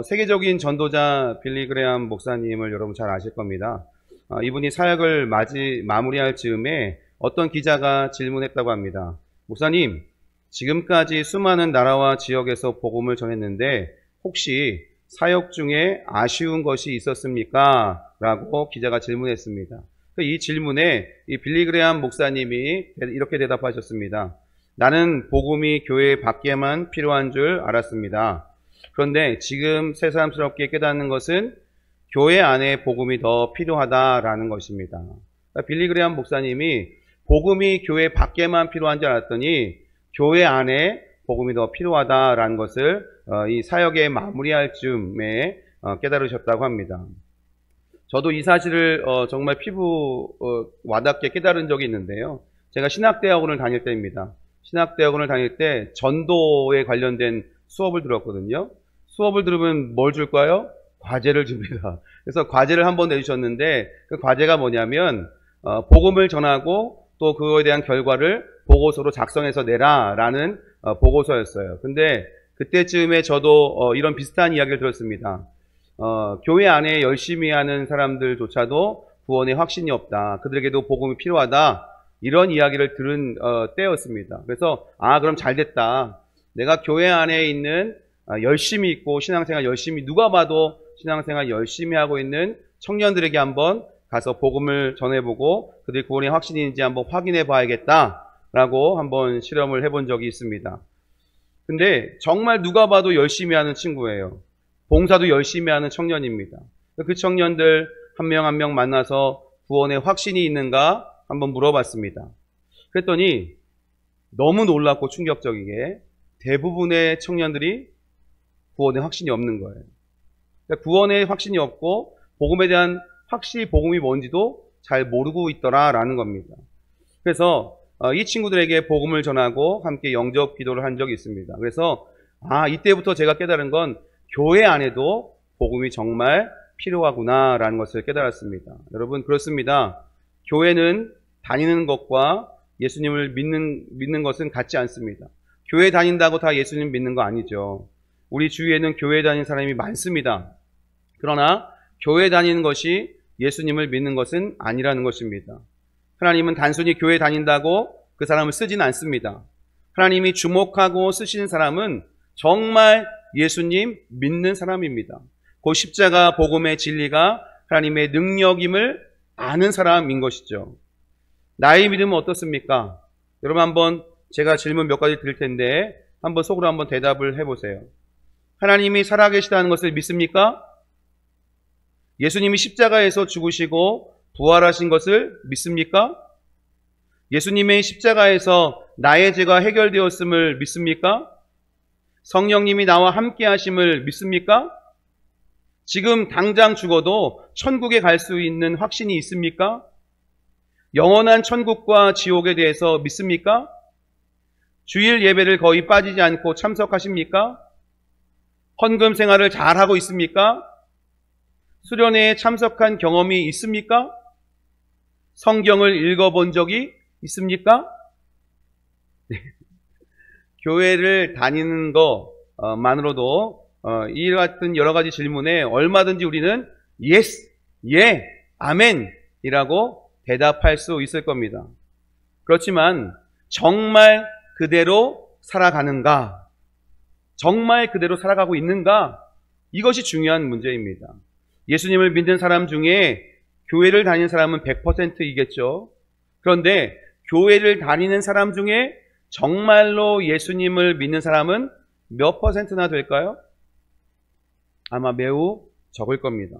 세계적인 전도자 빌리 그레함 목사님을 여러분 잘 아실 겁니다. 이분이 사역을 마무리할 즈음에 어떤 기자가 질문했다고 합니다. 목사님, 지금까지 수많은 나라와 지역에서 복음을 전했는데 혹시 사역 중에 아쉬운 것이 있었습니까? 라고 기자가 질문했습니다. 이 질문에 이 빌리 그레함 목사님이 이렇게 대답하셨습니다. 나는 복음이 교회 밖에만 필요한 줄 알았습니다. 그런데 지금 새삼스럽게 깨닫는 것은 교회 안에 복음이 더 필요하다라는 것입니다. 그러니까 빌리 그레함 목사님이 복음이 교회 밖에만 필요한 줄 알았더니 교회 안에 복음이 더 필요하다라는 것을 이 사역의 마무리할 즈음에 깨달으셨다고 합니다. 저도 이 사실을 정말 피부 와닿게 깨달은 적이 있는데요. 제가 신학대학원을 다닐 때입니다. 신학대학원을 다닐 때 전도에 관련된 수업을 들었거든요. 수업을 들으면 뭘 줄까요? 과제를 줍니다. 그래서 과제를 한번 내주셨는데 그 과제가 뭐냐면 복음을 전하고 또 그거에 대한 결과를 보고서로 작성해서 내라라는 보고서였어요. 근데 그때쯤에 저도 이런 비슷한 이야기를 들었습니다. 교회 안에 열심히 하는 사람들조차도 구원의 확신이 없다. 그들에게도 복음이 필요하다. 이런 이야기를 들은 때였습니다. 그래서 그럼 잘 됐다. 내가 교회 안에 있는 열심히 있고 신앙생활 열심히 누가 봐도 신앙생활 열심히 하고 있는 청년들에게 한번 가서 복음을 전해보고 그들이 구원의 확신인지 한번 확인해 봐야겠다라고 한번 실험을 해본 적이 있습니다. 근데 정말 누가 봐도 열심히 하는 친구예요. 봉사도 열심히 하는 청년입니다. 그 청년들 한 명 한 명 만나서 구원의 확신이 있는가 한번 물어봤습니다. 그랬더니 너무 놀랍고 충격적이게 대부분의 청년들이 구원의 확신이 없는 거예요. 그러니까 구원의 확신이 없고 복음에 대한 확실히 복음이 뭔지도 잘 모르고 있더라라는 겁니다. 그래서 이 친구들에게 복음을 전하고 함께 영접 기도를 한 적이 있습니다. 그래서 이때부터 제가 깨달은 건 교회 안에도 복음이 정말 필요하구나라는 것을 깨달았습니다. 여러분 그렇습니다. 교회는 다니는 것과 예수님을 믿는 것은 같지 않습니다. 교회 다닌다고 다 예수님 믿는 거 아니죠. 우리 주위에는 교회 다니는 사람이 많습니다. 그러나 교회 다니는 것이 예수님을 믿는 것은 아니라는 것입니다. 하나님은 단순히 교회 다닌다고 그 사람을 쓰진 않습니다. 하나님이 주목하고 쓰시는 사람은 정말 예수님 믿는 사람입니다. 그 십자가 복음의 진리가 하나님의 능력임을 아는 사람인 것이죠. 나의 믿음은 어떻습니까? 여러분 한번 제가 질문 몇 가지 드릴 텐데 한번 속으로 한번 대답을 해보세요. 하나님이 살아계시다는 것을 믿습니까? 예수님이 십자가에서 죽으시고 부활하신 것을 믿습니까? 예수님의 십자가에서 나의 죄가 해결되었음을 믿습니까? 성령님이 나와 함께 하심을 믿습니까? 지금 당장 죽어도 천국에 갈 수 있는 확신이 있습니까? 영원한 천국과 지옥에 대해서 믿습니까? 주일 예배를 거의 빠지지 않고 참석하십니까? 헌금 생활을 잘하고 있습니까? 수련회에 참석한 경험이 있습니까? 성경을 읽어본 적이 있습니까? 교회를 다니는 것만으로도 이 같은 여러 가지 질문에 얼마든지 우리는 yes, 예, 아멘이라고 대답할 수 있을 겁니다. 그렇지만 정말 그대로 살아가는가? 정말 그대로 살아가고 있는가? 이것이 중요한 문제입니다. 예수님을 믿는 사람 중에 교회를 다니는 사람은 100%이겠죠. 그런데 교회를 다니는 사람 중에 정말로 예수님을 믿는 사람은 몇 %나 될까요? 아마 매우 적을 겁니다.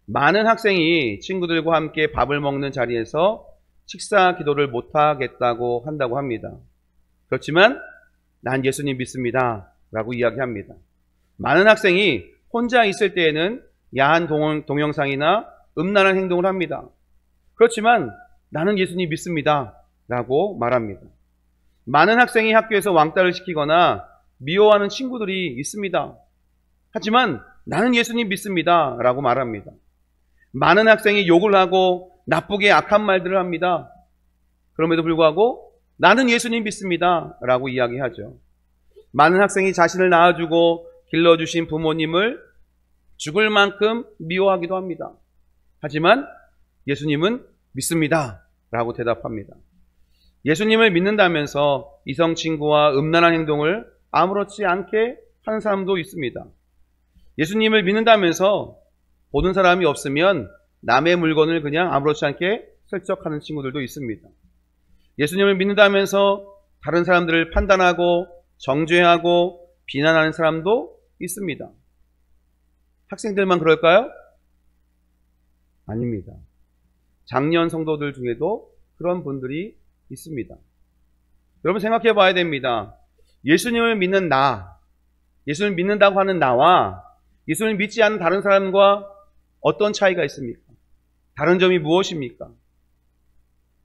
많은 학생이 친구들과 함께 밥을 먹는 자리에서 식사 기도를 못하겠다고 한다고 합니다. 그렇지만 난 예수님 믿습니다 라고 이야기합니다. 많은 학생이 혼자 있을 때에는 야한 동영상이나 음란한 행동을 합니다. 그렇지만 나는 예수님 믿습니다 라고 말합니다. 많은 학생이 학교에서 왕따를 시키거나 미워하는 친구들이 있습니다. 하지만 나는 예수님 믿습니다 라고 말합니다. 많은 학생이 욕을 하고 나쁘게 악한 말들을 합니다. 그럼에도 불구하고 나는 예수님 믿습니다 라고 이야기하죠. 많은 학생이 자신을 낳아주고 길러주신 부모님을 죽을 만큼 미워하기도 합니다. 하지만 예수님은 믿습니다 라고 대답합니다. 예수님을 믿는다면서 이성 친구와 음란한 행동을 아무렇지 않게 하는 사람도 있습니다. 예수님을 믿는다면서 보는 사람이 없으면 남의 물건을 그냥 아무렇지 않게 슬쩍하는 친구들도 있습니다. 예수님을 믿는다면서 다른 사람들을 판단하고 정죄하고 비난하는 사람도 있습니다. 학생들만 그럴까요? 아닙니다. 장년 성도들 중에도 그런 분들이 있습니다. 여러분 생각해 봐야 됩니다. 예수님을 믿는 나, 예수님을 믿는다고 하는 나와 예수님을 믿지 않는 다른 사람과 어떤 차이가 있습니까? 다른 점이 무엇입니까?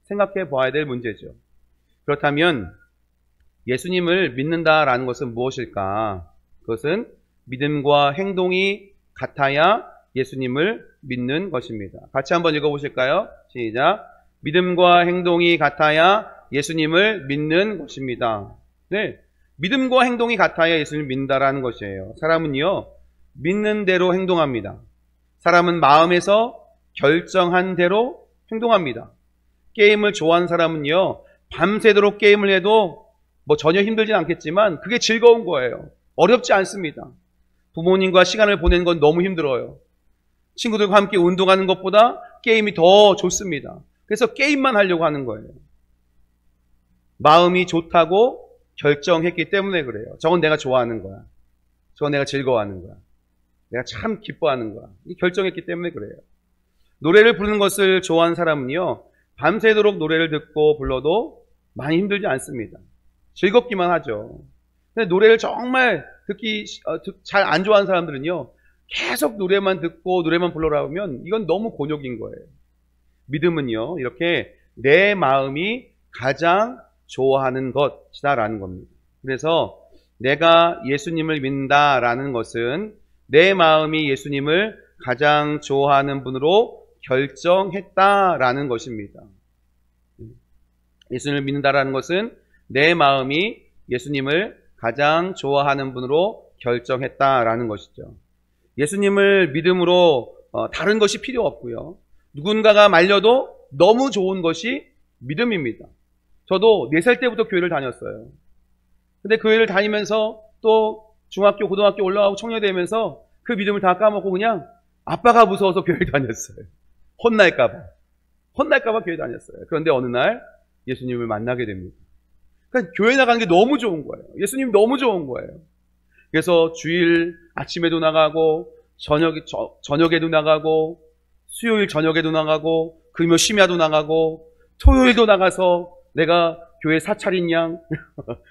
생각해 봐야 될 문제죠. 그렇다면 예수님을 믿는다라는 것은 무엇일까? 그것은 믿음과 행동이 같아야 예수님을 믿는 것입니다. 같이 한번 읽어보실까요? 시작. 믿음과 행동이 같아야 예수님을 믿는 것입니다. 네, 믿음과 행동이 같아야 예수님을 믿는다라는 것이에요. 사람은요, 믿는 대로 행동합니다. 사람은 마음에서 결정한 대로 행동합니다. 게임을 좋아하는 사람은요, 밤새도록 게임을 해도 전혀 힘들진 않겠지만 그게 즐거운 거예요. 어렵지 않습니다. 부모님과 시간을 보내는 건 너무 힘들어요. 친구들과 함께 운동하는 것보다 게임이 더 좋습니다. 그래서 게임만 하려고 하는 거예요. 마음이 좋다고 결정했기 때문에 그래요. 저건 내가 좋아하는 거야. 저건 내가 즐거워하는 거야. 내가 참 기뻐하는 거야. 결정했기 때문에 그래요. 노래를 부르는 것을 좋아하는 사람은요, 밤새도록 노래를 듣고 불러도 많이 힘들지 않습니다. 즐겁기만 하죠. 근데 노래를 정말 듣기 잘 안 좋아하는 사람들은요, 계속 노래만 듣고 노래만 불러라 하면 이건 너무 곤욕인 거예요. 믿음은요, 이렇게 내 마음이 가장 좋아하는 것이다라는 겁니다. 그래서 내가 예수님을 믿는다라는 것은 내 마음이 예수님을 가장 좋아하는 분으로 결정했다라는 것입니다. 예수님을 믿는다라는 것은 내 마음이 예수님을 가장 좋아하는 분으로 결정했다라는 것이죠. 예수님을 믿음으로 다른 것이 필요 없고요. 누군가가 말려도 너무 좋은 것이 믿음입니다. 저도 4살 때부터 교회를 다녔어요. 근데 교회를 다니면서 또 중학교, 고등학교 올라가고 청년이 되면서 그 믿음을 다 까먹고 그냥 아빠가 무서워서 교회를 다녔어요. 혼날까봐 교회 다녔어요. 그런데 어느 날 예수님을 만나게 됩니다. 그러니까 교회 나가는 게 너무 좋은 거예요. 예수님 너무 좋은 거예요. 그래서 주일 아침에도 나가고 저녁에도 나가고 수요일 저녁에도 나가고 금요 심야도 나가고 토요일도 나가서 내가 교회 사찰인 양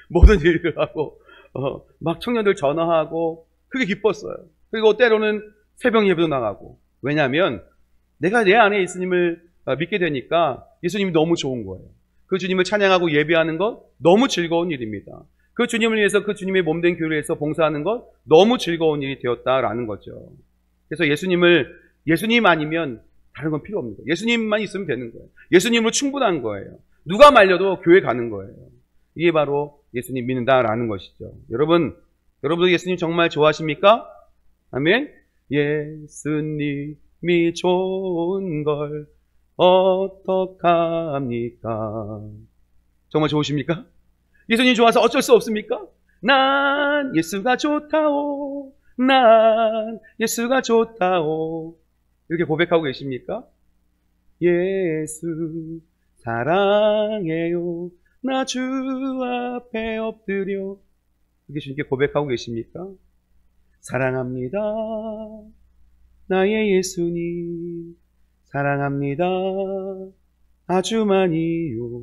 모든 일을 하고 막 청년들 전화하고 그게 기뻤어요. 그리고 때로는 새벽 예배도 나가고. 왜냐하면 내가 내 안에 예수님을 믿게 되니까 예수님이 너무 좋은 거예요. 그 주님을 찬양하고 예배하는 것 너무 즐거운 일입니다. 그 주님을 위해서 그 주님의 몸된 교회에서 봉사하는 것 너무 즐거운 일이 되었다라는 거죠. 그래서 예수님 아니면 다른 건 필요 없는 거예요. 예수님만 있으면 되는 거예요. 예수님으로 충분한 거예요. 누가 말려도 교회 가는 거예요. 이게 바로 예수님 믿는다라는 것이죠. 여러분도 예수님 정말 좋아하십니까? 아멘. 예수님이 좋은 걸 어떡합니까? 정말 좋으십니까? 예수님 좋아서 어쩔 수 없습니까? 난 예수가 좋다오. 난 예수가 좋다오. 이렇게 고백하고 계십니까? 예수 사랑해요. 나 주 앞에 엎드려. 이렇게 주님께 고백하고 계십니까? 사랑합니다. 나의 예수님. 사랑합니다. 아주 많이요.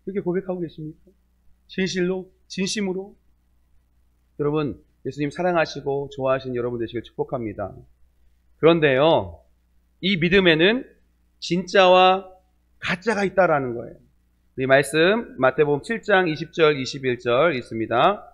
이렇게 고백하고 계십니까? 진실로, 진심으로. 여러분, 예수님 사랑하시고 좋아하시는 여러분 되시길 축복합니다. 그런데요, 이 믿음에는 진짜와 가짜가 있다라는 거예요. 이 말씀 마태복음 7장 20절 21절 있습니다.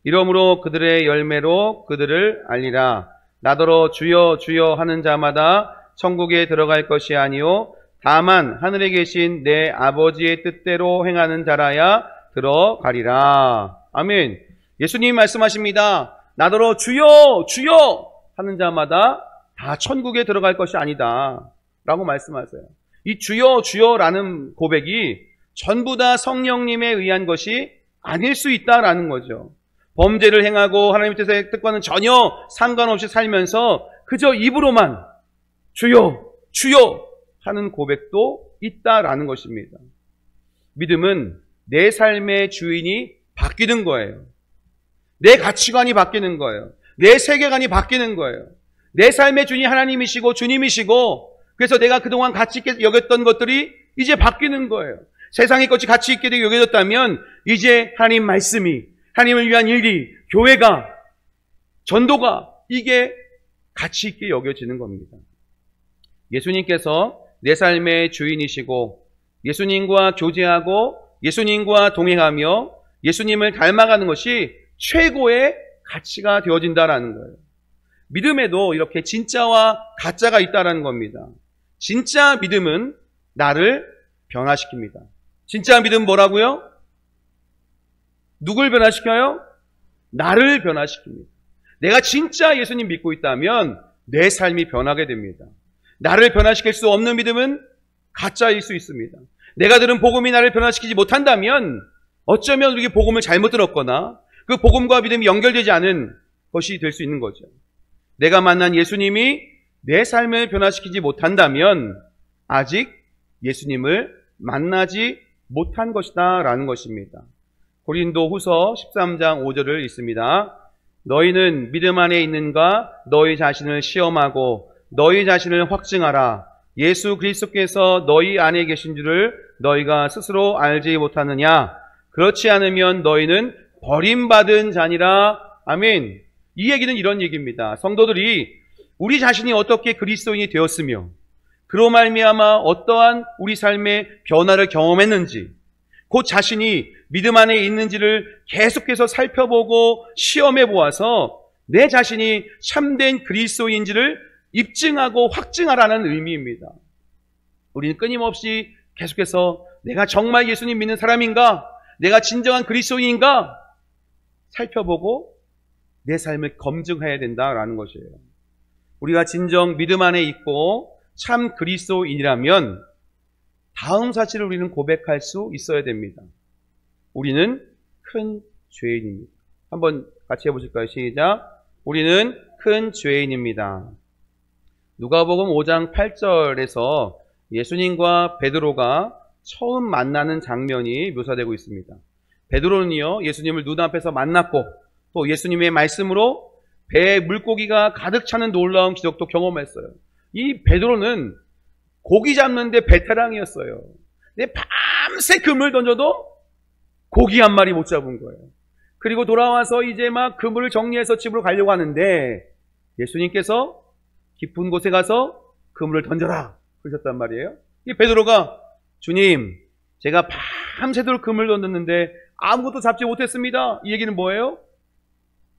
이러므로 그들의 열매로 그들을 알리라. 나더러 주여 주여 하는 자마다 천국에 들어갈 것이 아니요 다만 하늘에 계신 내 아버지의 뜻대로 행하는 자라야 들어가리라. 아멘. 예수님이 말씀하십니다. 나더러 주여 주여 하는 자마다 다 천국에 들어갈 것이 아니다 라고 말씀하세요. 이 주여 주여라는 고백이 전부 다 성령님에 의한 것이 아닐 수 있다라는 거죠. 범죄를 행하고 하나님의 뜻과는 전혀 상관없이 살면서 그저 입으로만 주여 주여 하는 고백도 있다라는 것입니다. 믿음은 내 삶의 주인이 바뀌는 거예요. 내 가치관이 바뀌는 거예요. 내 세계관이 바뀌는 거예요. 내 삶의 주인이 하나님이시고 주님이시고, 그래서 내가 그동안 가치 있게 여겼던 것들이 이제 바뀌는 거예요. 세상의 것이 가치 있게 여겨졌다면 이제 하나님 말씀이, 하나님을 위한 일이, 교회가, 전도가 이게 가치 있게 여겨지는 겁니다. 예수님께서 내 삶의 주인이시고 예수님과 교제하고 예수님과 동행하며 예수님을 닮아가는 것이 최고의 가치가 되어진다라는 거예요. 믿음에도 이렇게 진짜와 가짜가 있다라는 겁니다. 진짜 믿음은 나를 변화시킵니다. 진짜 믿음은 뭐라고요? 누굴 변화시켜요? 나를 변화시킵니다. 내가 진짜 예수님 믿고 있다면 내 삶이 변하게 됩니다. 나를 변화시킬 수 없는 믿음은 가짜일 수 있습니다. 내가 들은 복음이 나를 변화시키지 못한다면 어쩌면 우리가 복음을 잘못 들었거나 그 복음과 믿음이 연결되지 않은 것이 될 수 있는 거죠. 내가 만난 예수님이 내 삶을 변화시키지 못한다면 아직 예수님을 만나지 못한 것이다 라는 것입니다. 고린도 후서 13장 5절을 읽습니다. 너희는 믿음 안에 있는가? 너희 자신을 시험하고 너희 자신을 확증하라. 예수 그리스도께서 너희 안에 계신 줄을 너희가 스스로 알지 못하느냐? 그렇지 않으면 너희는 버림받은 자니라. 아멘. 이 얘기는 이런 얘기입니다. 성도들이 우리 자신이 어떻게 그리스도인이 되었으며 그로 말미암아 어떠한 우리 삶의 변화를 경험했는지, 그 자신이 믿음 안에 있는지를 계속해서 살펴보고 시험해 보아서 내 자신이 참된 그리스도인지를 입증하고 확증하라는 의미입니다. 우리는 끊임없이 계속해서 내가 정말 예수님 믿는 사람인가? 내가 진정한 그리스도인인가? 살펴보고 내 삶을 검증해야 된다라는 것이에요. 우리가 진정 믿음 안에 있고 참 그리스도인이라면 다음 사실을 우리는 고백할 수 있어야 됩니다. 우리는 큰 죄인입니다. 한번 같이 해보실까요? 시작. 우리는 큰 죄인입니다. 누가복음 5장 8절에서 예수님과 베드로가 처음 만나는 장면이 묘사되고 있습니다. 베드로는요, 예수님을 눈앞에서 만났고 또 예수님의 말씀으로 배에 물고기가 가득 차는 놀라운 기적도 경험했어요. 이 베드로는 고기 잡는데 베테랑이었어요. 근데 밤새 그물 던져도 고기 한 마리 못 잡은 거예요. 그리고 돌아와서 이제 막 그물을 정리해서 집으로 가려고 하는데 예수님께서 깊은 곳에 가서 그물을 던져라 그러셨단 말이에요. 이 베드로가 주님, 제가 밤새도록 그물 던졌는데 아무것도 잡지 못했습니다. 이 얘기는 뭐예요?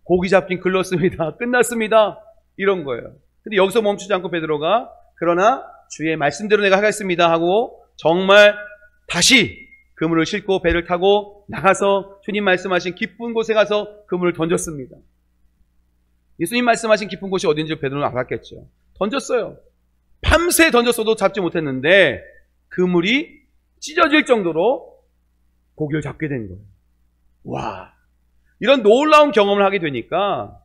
고기 잡긴 글렀습니다. 끝났습니다. 이런 거예요. 근데 여기서 멈추지 않고 베드로가 그러나 주의 말씀대로 내가 하겠습니다 하고 정말 다시 그물을 싣고 배를 타고 나가서 주님 말씀하신 깊은 곳에 가서 그물을 던졌습니다. 예수님 말씀하신 깊은 곳이 어딘지 베드로는 알았겠죠. 던졌어요. 밤새 던졌어도 잡지 못했는데 그물이 찢어질 정도로 고기를 잡게 된 거예요. 와, 이런 놀라운 경험을 하게 되니까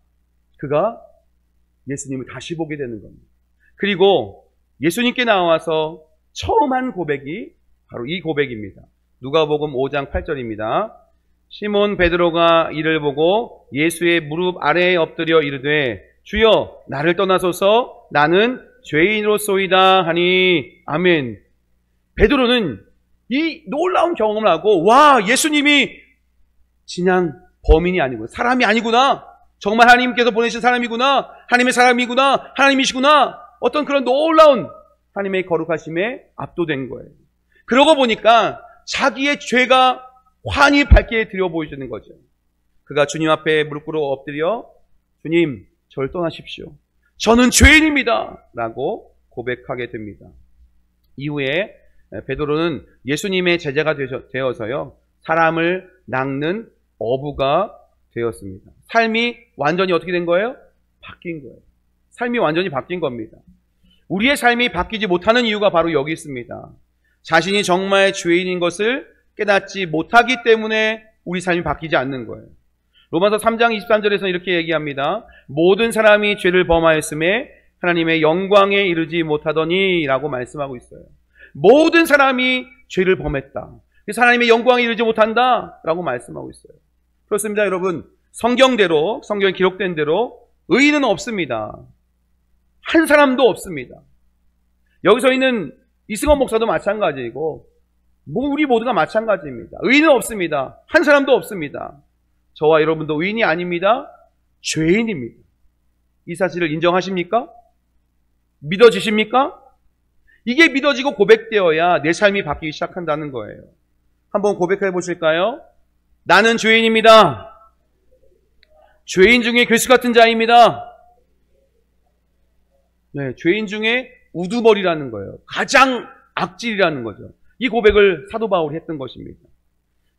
그가 예수님을 다시 보게 되는 겁니다. 그리고 예수님께 나와서 처음 한 고백이 바로 이 고백입니다. 누가복음 5장 8절입니다. 시몬 베드로가 이를 보고 예수의 무릎 아래에 엎드려 이르되 주여 나를 떠나소서 나는 죄인으로소이다 하니 아멘. 베드로는 이 놀라운 경험을 하고 와, 예수님이 그냥 범인이 아니구나, 사람이 아니구나, 정말 하나님께서 보내신 사람이구나, 하나님의 사람이구나, 하나님이시구나, 어떤 그런 놀라운 하나님의 거룩하심에 압도된 거예요. 그러고 보니까 자기의 죄가 환히 밝게 들여 보이시는 거죠. 그가 주님 앞에 무릎 꿇어 엎드려 주님, 저를 떠나십시오. 저는 죄인입니다. 라고 고백하게 됩니다. 이후에 베드로는 예수님의 제자가 되어서요, 사람을 낚는 어부가 되었습니다. 삶이 완전히 어떻게 된 거예요? 바뀐 거예요. 삶이 완전히 바뀐 겁니다. 우리의 삶이 바뀌지 못하는 이유가 바로 여기 있습니다. 자신이 정말 죄인인 것을 깨닫지 못하기 때문에 우리 삶이 바뀌지 않는 거예요. 로마서 3장 23절에서 이렇게 얘기합니다. 모든 사람이 죄를 범하였음에 하나님의 영광에 이르지 못하더니 라고 말씀하고 있어요. 모든 사람이 죄를 범했다. 그래서 하나님의 영광에 이르지 못한다 라고 말씀하고 있어요. 그렇습니다, 여러분. 성경대로, 성경에 기록된 대로 의인은 없습니다. 한 사람도 없습니다. 여기서 있는 이승원 목사도 마찬가지이고 우리 모두가 마찬가지입니다. 의인은 없습니다. 한 사람도 없습니다. 저와 여러분도 의인이 아닙니다. 죄인입니다. 이 사실을 인정하십니까? 믿어지십니까? 이게 믿어지고 고백되어야 내 삶이 바뀌기 시작한다는 거예요. 한번 고백해 보실까요? 나는 죄인입니다. 죄인 중에 괴수 같은 자입니다. 네, 죄인 중에 우두머리라는 거예요. 가장 악질이라는 거죠. 이 고백을 사도 바울이 했던 것입니다.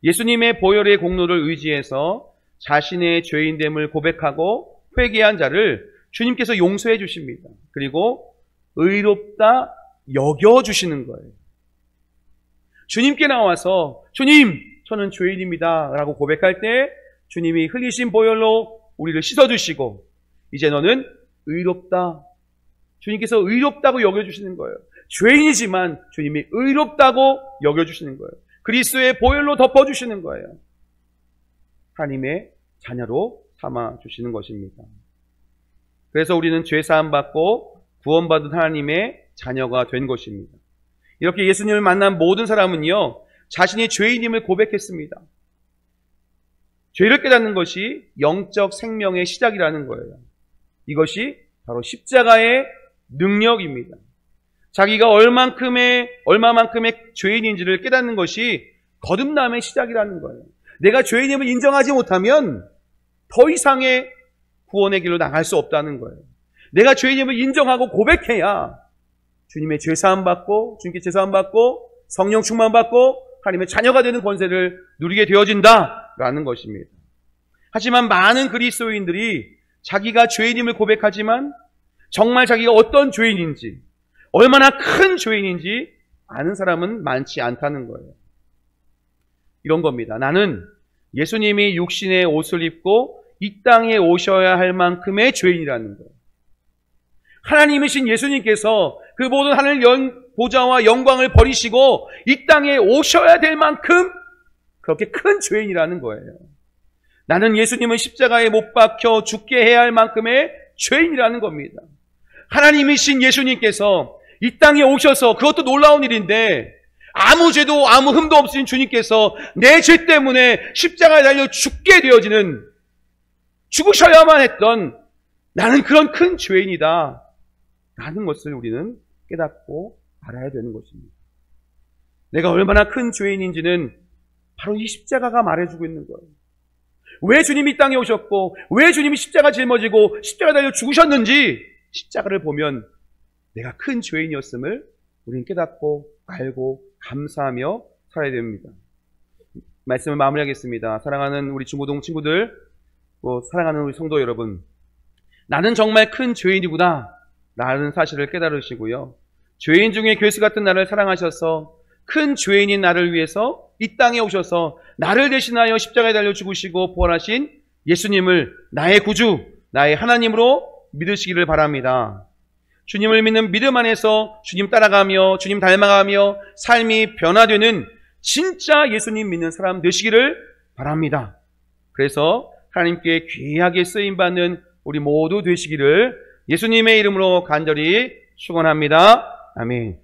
예수님의 보혈의 공로를 의지해서 자신의 죄인됨을 고백하고 회개한 자를 주님께서 용서해 주십니다. 그리고 의롭다 여겨주시는 거예요. 주님께 나와서 주님, 저는 죄인입니다 라고 고백할 때 주님이 흘리신 보혈로 우리를 씻어주시고 이제 너는 의롭다. 주님께서 의롭다고 여겨주시는 거예요. 죄인이지만 주님이 의롭다고 여겨주시는 거예요. 그리스도의 보혈로 덮어주시는 거예요. 하나님의 자녀로 삼아주시는 것입니다. 그래서 우리는 죄사함 받고 구원받은 하나님의 자녀가 된 것입니다. 이렇게 예수님을 만난 모든 사람은요, 자신이 죄인임을 고백했습니다. 죄를 깨닫는 것이 영적 생명의 시작이라는 거예요. 이것이 바로 십자가의 능력입니다. 자기가 얼마만큼의 죄인인지를 깨닫는 것이 거듭남의 시작이라는 거예요. 내가 죄인임을 인정하지 못하면 더 이상의 구원의 길로 나갈 수 없다는 거예요. 내가 죄인임을 인정하고 고백해야 주님의 죄사함 받고 주님께 죄사함 받고 성령 충만 받고 하나님의 자녀가 되는 권세를 누리게 되어진다라는 것입니다. 하지만 많은 그리스도인들이 자기가 죄인임을 고백하지만 정말 자기가 어떤 죄인인지, 얼마나 큰 죄인인지 아는 사람은 많지 않다는 거예요. 이런 겁니다. 나는 예수님이 육신의 옷을 입고 이 땅에 오셔야 할 만큼의 죄인이라는 거예요. 하나님이신 예수님께서 그 모든 하늘 보좌와 영광을 버리시고 이 땅에 오셔야 될 만큼 그렇게 큰 죄인이라는 거예요. 나는 예수님은 십자가에 못 박혀 죽게 해야 할 만큼의 죄인이라는 겁니다. 하나님이신 예수님께서 이 땅에 오셔서, 그것도 놀라운 일인데, 아무 죄도 아무 흠도 없으신 주님께서 내 죄 때문에 십자가에 달려 죽게 되어지는, 죽으셔야만 했던 나는 그런 큰 죄인이다 라는 것을 우리는 깨닫고 알아야 되는 것입니다. 내가 얼마나 큰 죄인인지는 바로 이 십자가가 말해주고 있는 거예요. 왜 주님이 이 땅에 오셨고, 왜 주님이 십자가 짊어지고 십자가 달려 죽으셨는지 십자가를 보면 내가 큰 죄인이었음을 우리는 깨닫고 알고 감사하며 살아야 됩니다. 말씀을 마무리하겠습니다. 사랑하는 우리 중고등 친구들, 사랑하는 우리 성도 여러분, 나는 정말 큰 죄인이구나 라는 사실을 깨달으시고요, 죄인 중에 괴수 같은 나를 사랑하셔서 큰 죄인인 나를 위해서 이 땅에 오셔서 나를 대신하여 십자가에 달려 죽으시고 부활하신 예수님을 나의 구주, 나의 하나님으로 믿으시기를 바랍니다. 주님을 믿는 믿음 안에서 주님 따라가며 주님 닮아가며 삶이 변화되는 진짜 예수님 믿는 사람 되시기를 바랍니다. 그래서 하나님께 귀하게 쓰임받는 우리 모두 되시기를 예수님의 이름으로 간절히 축원합니다. 아멘.